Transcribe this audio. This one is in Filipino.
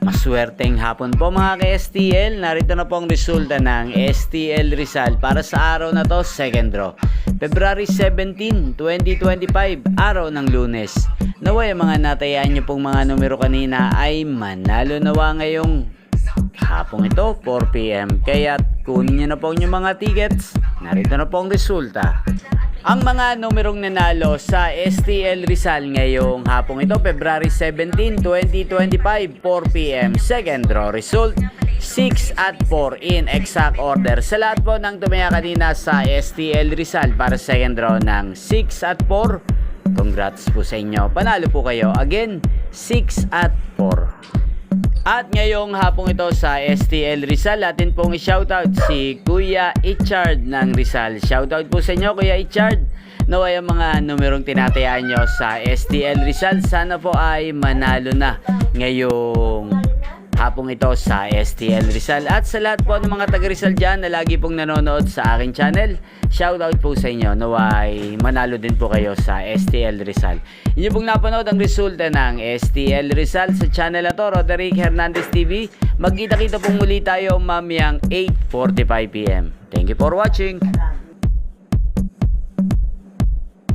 Maswerteng hapon po mga ka-STL. Narito na po ang resulta ng STL Rizal para sa araw na to, second draw. February 17, 2025, araw ng Lunes. Naway ang mga natayaan nyo pong mga numero kanina ay manalo nawa ngayong hapong ito, 4 PM. Kaya kunin nyo na po yung mga tickets. Narito na po ang resulta. Ang mga numerong nanalo sa STL Rizal ngayong hapong ito, February 17, 2025, 4 PM. Second draw result, 6 at 4 in exact order. Sa lahat po ng tumaya kanina sa STL Rizal para second draw ng 6 at 4, congrats po sa inyo. Panalo po kayo. Again, 6 at 4. At ngayong hapong ito sa STL Rizal, atin pong i-shoutout si Kuya Ichard ng Rizal. Shoutout po sa inyo, Kuya Ichard. Naway ang mga numerong tinatayaan nyo sa STL Rizal, sana po ay manalo na ngayong hapong ito sa STL Rizal. At sa lahat po ng mga taga Rizal dyan na lagi pong nanonood sa aking channel, shoutout po sa inyo. Naway manalo din po kayo sa STL Rizal. Inyo pong napanood ang resulta ng STL Rizal sa channel na to, Roderick Hernandez TV. Magkita-kita pong muli tayo mamayang 8:45 PM. Thank you for watching.